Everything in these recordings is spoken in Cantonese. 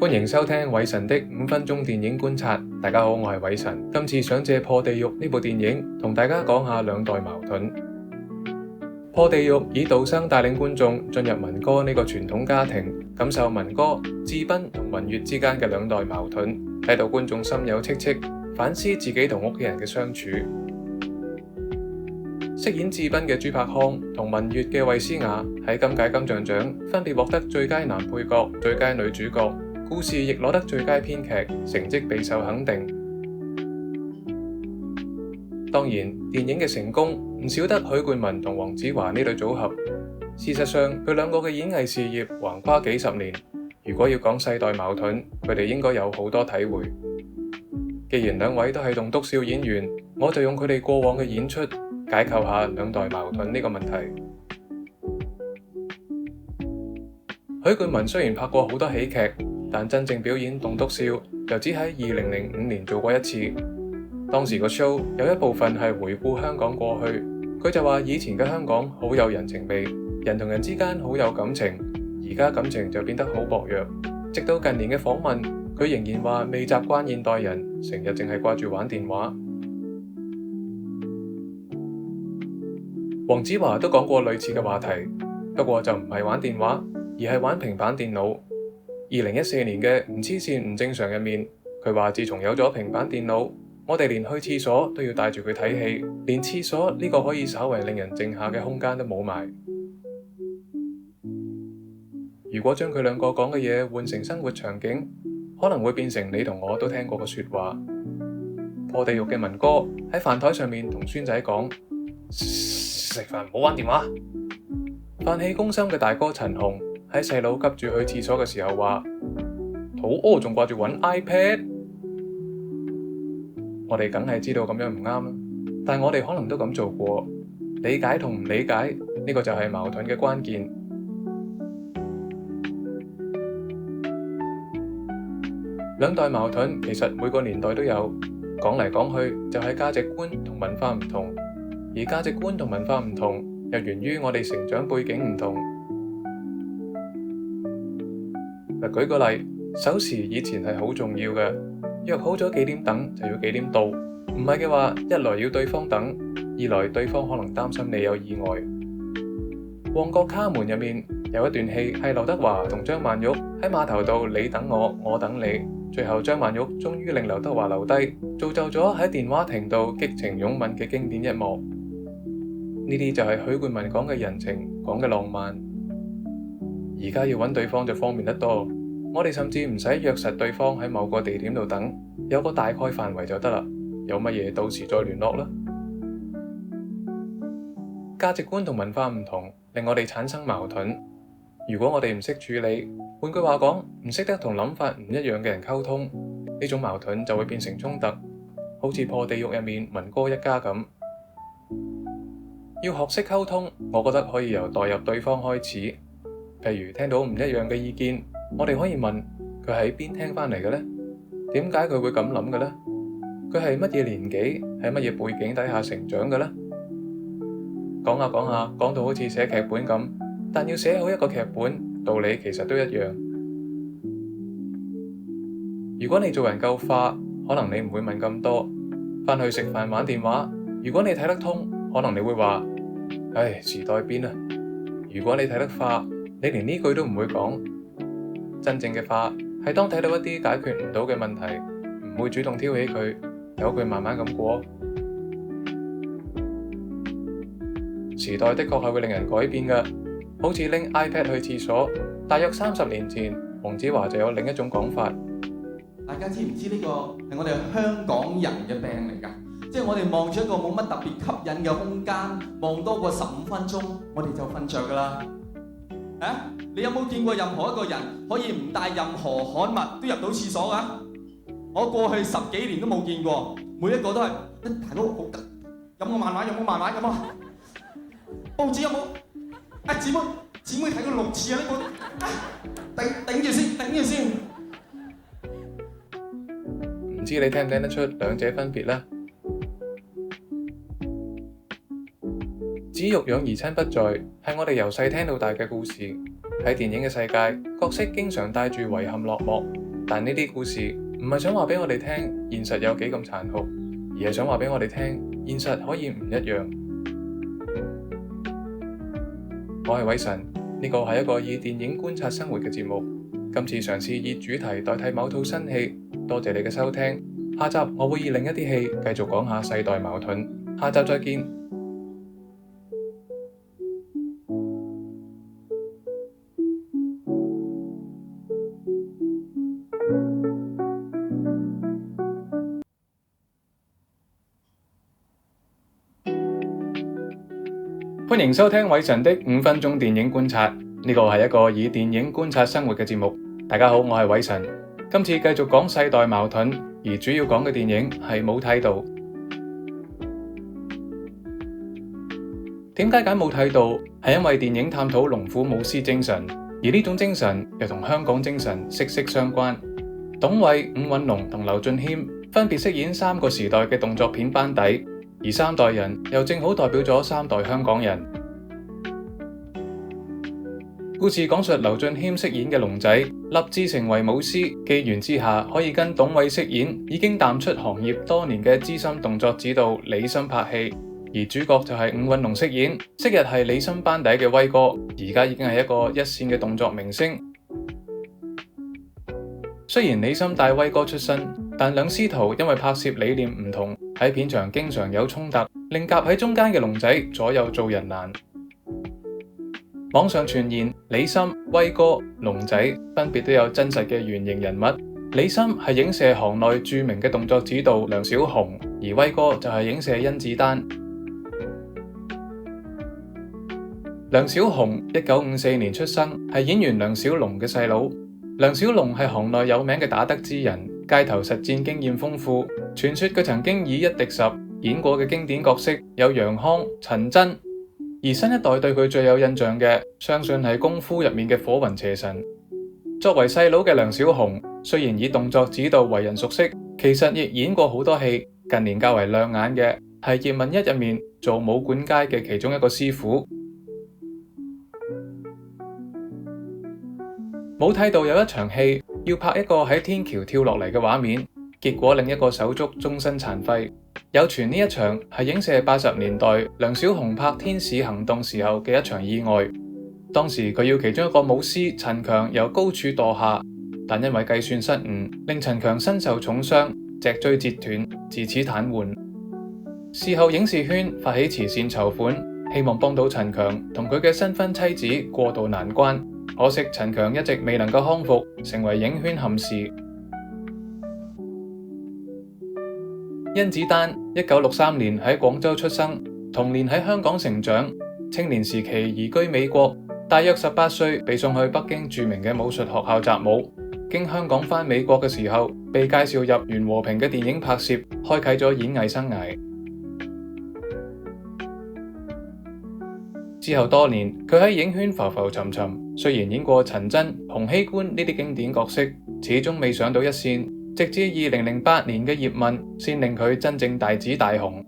歡迎收聽偉神的5分鐘電影觀察。大家好，我係偉神。今次想借破地獄呢部電影同大家講下兩代矛盾。破地獄以道生帶領觀眾進入文哥呢個傳統家庭，感受文哥、智斌同文月之間嘅兩代矛盾，睇到觀眾心有戚戚，反思自己同屋企人嘅相處。飾演智斌嘅朱柏康同文月嘅衛詩雅喺今屆金像獎分別獲得最佳男配角、最佳女主角，故事亦攞得最佳編劇，成績備受肯定。當然，電影嘅成功唔少得許冠文同黃子華呢對組合。事實上，佢兩個嘅演藝事業橫跨幾十年，如果要講世代矛盾，佢哋應該有好多體會。既然兩位都係棟篤笑演員，我就用佢哋過往嘅演出解構下兩代矛盾呢個問題。許冠文雖然拍過好多喜劇，但真正表演棟篤笑就只喺2005年做過一次。當時個 show 有一部分係回顧香港過去，佢就話以前嘅香港好有人情味，人同人之間好有感情，而家感情就變得好薄弱。直到近年嘅訪問，佢仍然話未習慣現代人，成日淨係掛住玩電話。黃子華都講過類似嘅話題，不過就唔係玩電話，而係玩平板電腦。2014年嘅唔黐線唔正常入面，佢話自從有咗平板電腦，我哋連去廁所都要帶住佢睇戲，連廁所呢個可以稍為令人靜下嘅空間都冇埋。如果將佢兩個講嘅嘢換成生活場景，可能會變成你同我都聽過嘅說話。破地獄嘅文哥喺飯台上面同孫仔講：食飯唔好玩電話。飯氣攻心嘅大哥陳紅喺細佬急住去廁所嘅時候話：肚屙仲掛住揾 iPad。我哋梗係知道咁樣唔啱啦，但我哋可能都咁做過。理解同唔理解呢個就係矛盾嘅關鍵。兩代矛盾其實每個年代都有，講嚟講去就係價值觀同文化唔同，而價值觀同文化唔同又源於我哋成長背景唔同。舉個例，守時以前係好重要嘅，約好咗幾點等就要幾點到，唔係嘅話，一來要對方等，二來對方可能擔心你有意外。旺角卡門入面有一段戲係劉德華同張曼玉喺碼頭度你等我，我等你，最後張曼玉終於令劉德華留低，造就咗喺電話亭度激情擁吻嘅經典一幕。呢啲就係許冠文講嘅人情，講嘅浪漫。而家要揾對方就方便得多，我哋甚至唔使約實對方喺某個地點度等，有個大概範圍就得啦。有乜嘢到時再聯絡啦。價值觀同文化唔同，令我哋產生矛盾。如果我哋唔識處理，換句話講，唔識得同諗法唔一樣嘅人溝通，呢種矛盾就會變成衝突，好似破地獄入面文哥一家咁。要學識溝通，我覺得可以由代入對方開始。譬如聽到唔一樣嘅意見，我哋可以問佢喺邊聽返嚟嘅呢？點解佢會咁諗嘅呢？佢係乜嘢年紀？喺乜嘢背景底下成長嘅呢？講下講下，講到好似寫劇本咁，但要寫好一個劇本，道理其實都一樣。如果你做人夠化，可能你唔會問咁多。返去食飯玩電話，如果你睇得通，可能你會話：唉，時代變啦。如果你睇得化，你連呢句都唔會講。真正嘅化係當睇到一啲解決唔到嘅問題，唔會主動挑起佢，由佢慢慢咁過。時代的確係會令人改變嘅，好似拎 iPad 去廁所。大約30年前，黃子華就有另一種講法。大家知唔知呢個係我哋香港人嘅病嚟㗎？即係我哋望住一個冇乜特別吸引嘅空間，望多過15分鐘，我哋就瞓着㗎啦。你有冇見過任何一個人可以唔帶任何刊物都入到廁所㗎？我過去10幾年都冇見過，每一個都係大佬好得。有冇漫畫？有冇漫畫？有冇？報紙有冇？姊妹睇過6次啊！呢本頂住先，頂住先。唔知你聽唔聽得出兩者分別呢？子欲養而親不在，係我哋由細聽到大嘅故事。喺電影嘅世界，角色經常帶住遺憾落幕，但呢啲故事唔係想話俾我哋聽現實有幾咁殘酷，而係想話俾我哋聽現實可以唔一樣。我係偉神，呢個係一個以電影觀察生活嘅節目。今次嘗試以主題代替某套新戲，多謝你嘅收聽。下集我會以另一啲戲繼續講下世代矛盾。下集再見。歡迎收聽偉神的5分鐘電影觀察，呢個係一個以電影觀察生活嘅節目。大家好，我係偉神。今次繼續講世代矛盾，而主要講嘅電影係冇態度。點解揀冇態度？係因為電影探討龍虎武師精神，而呢種精神又同香港精神息息相關。董瑋、伍允龍同劉俊謙分別飾演3個時代嘅動作片班底，而3代人又正好代表咗3代香港人。故事講述劉俊謙飾演嘅龍仔立志成為武師，機緣之下可以跟董瑋飾演已經淡出行業多年嘅資深動作指導李森拍戲，而主角就係伍允龍飾演昔日係李森班底嘅威哥，而家已經係一個一線嘅動作明星。雖然李森帶威哥出身，但兩師徒因為拍攝理念唔同，喺片場經常有衝突，令夾喺中間嘅龍仔左右做人難。網上傳言李森、威哥、龍仔分別都有真實嘅原型人物。李森係影社行內著名嘅動作指導梁小鴻，而威哥就係影社甄子丹。梁小鴻1954年出生，係演員梁小龍嘅細佬。梁小龍係行內有名嘅打得之人，街頭實戰經驗豐富。傳說佢曾經以一敵十演過嘅經典角色有楊康、陳真。而新一代對佢最有印象嘅，相信係功夫入面嘅火雲邪神。作為細佬嘅梁小鴻，雖然以動作指導為人熟悉，其實亦演過好多戲。近年較為亮眼嘅係葉問一入面做武管街嘅其中一個師傅。冇態度有一場戲要拍一個喺天橋跳落嚟嘅畫面，結果令一個手足終身殘廢。有傳呢一場係影射80年代梁小鴻拍《天使行動》時候嘅一場意外。當時佢要其中一個武師陳強由高處墮下，但因為計算失誤，令陳強身受重傷，脊椎折斷，自此癱瘓。事後影視圈發起慈善籌款，希望幫到陳強同佢嘅新婚妻子過渡難關。可惜陳強一直未能夠康復，成為影圈憾事。甄子丹1963年喺廣州出生，同年喺香港成長，青年時期移居美國，大約18歲被送去北京著名嘅武術學校習武。經香港返美國嘅時候，被介紹入袁和平嘅電影拍攝，開啟咗演藝生涯。之後多年，佢喺影圈浮浮沉沉，雖然演過陳真、洪熙官呢啲經典角色，始終未上到一線。直至2008年嘅葉問，先令佢真正大紫大紅。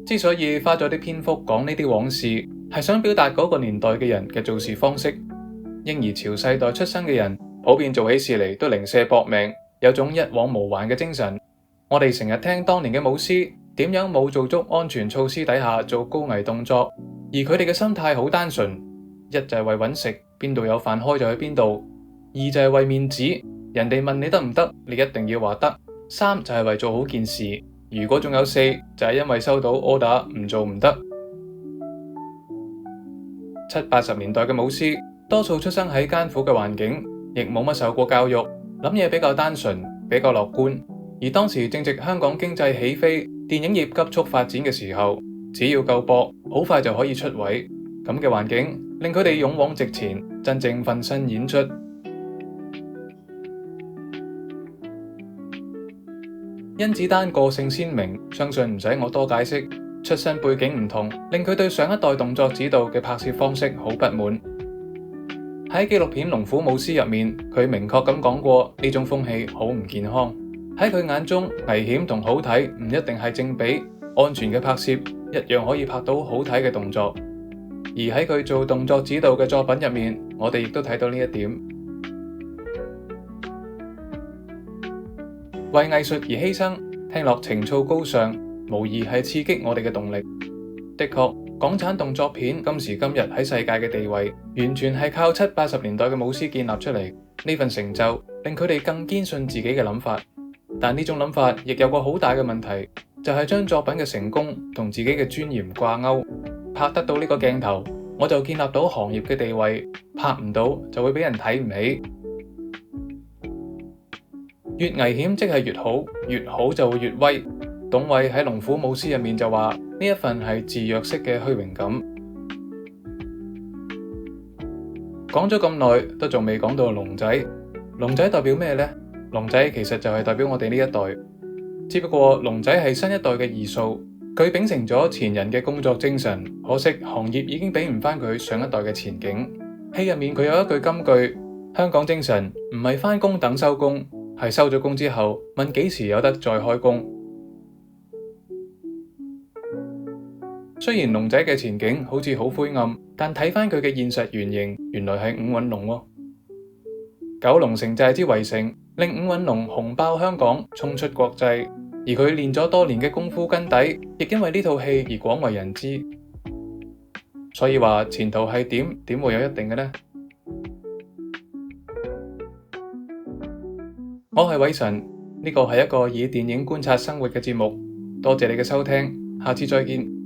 之所以花咗啲篇幅講呢啲往事，係想表達嗰個年代嘅人嘅做事方式。嬰兒潮世代出生嘅人，普遍做起事嚟都零舍搏命，有種一往無還嘅精神。我哋成日聽當年嘅武師點樣冇做足安全措施底下做高危動作，而佢哋嘅心態好單純，一就係為揾食，邊度有飯開就去邊度。二就係為面子，人哋問你得唔得，你一定要話得。三就係為做好件事，如果仲有四就係因為收到 order 唔做唔得。70、80年代嘅武師，多數出生喺艱苦嘅環境，亦冇乜受過教育，諗嘢比較單純，比較樂觀。而當時正值香港經濟起飛，電影業急速發展嘅時候，只要夠搏，好快就可以出位。咁嘅環境令佢哋勇往直前，真正奮身演出。甄子丹個性鮮明，相信唔使我多解釋。出身背景唔同，令佢對上一代動作指導嘅拍攝方式好不滿。喺紀錄片《龍虎武師》入面，佢明確咁講過呢種風氣好唔健康。喺佢眼中，危險同好睇唔一定係正比，安全嘅拍攝一樣可以拍到好睇嘅動作。而而喺佢做動作指導嘅作品入面，我哋亦都睇到呢一點。為藝術而犧牲，聽落情操高尚，無疑係刺激我哋嘅動力。的確，港產動作片今時今日喺世界嘅地位，完全係靠70、80年代嘅武師建立出嚟。呢份成就令佢哋更堅信自己嘅諗法，但呢種諗法亦有個好大嘅問題，就係將作品嘅成功同自己嘅尊嚴掛鈎。拍得到呢個鏡頭，我就建立到行業嘅地位；拍唔到就會俾人睇唔起。越危險即係越好，越好就會越威。董瑋喺《龍虎武師》入面就話呢一份係自虐式嘅虛榮感。講咗咁耐都仲未講到龍仔。龍仔代表咩呢？龍仔其實就係代表我哋呢一代，只不過龍仔係新一代嘅異數，佢秉承咗前人嘅工作精神，可惜行業已經俾唔返佢上一代嘅前景。戲入面佢有一句金句：香港精神唔係返工等收工，係收咗工之後問幾時有得再開工。雖然龍仔嘅前景好似好灰暗，但睇返佢嘅現實原型，原來係伍允龍喎。九龍城寨之圍城令伍允龍紅爆香港，衝出國際，而佢練咗多年嘅功夫根底，亦因為呢套戲而廣為人知。所以話前途係點會有一定嘅呢？我係偉臣，呢個係一個以電影觀察生活嘅節目。多謝你嘅收聽，下次再見。